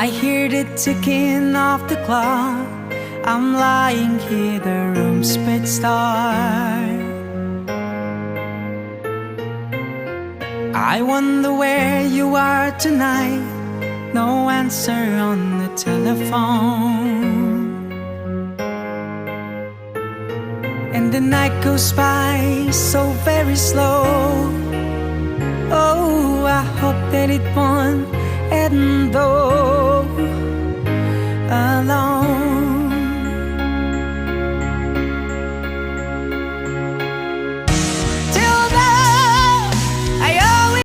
I hear the ticking of the clock. I'm lying here, the room's pitch dark. I wonder where you are tonight. No answer on the telephone. And the night goes by so very slow. Oh, I hope that it won't end though. Alone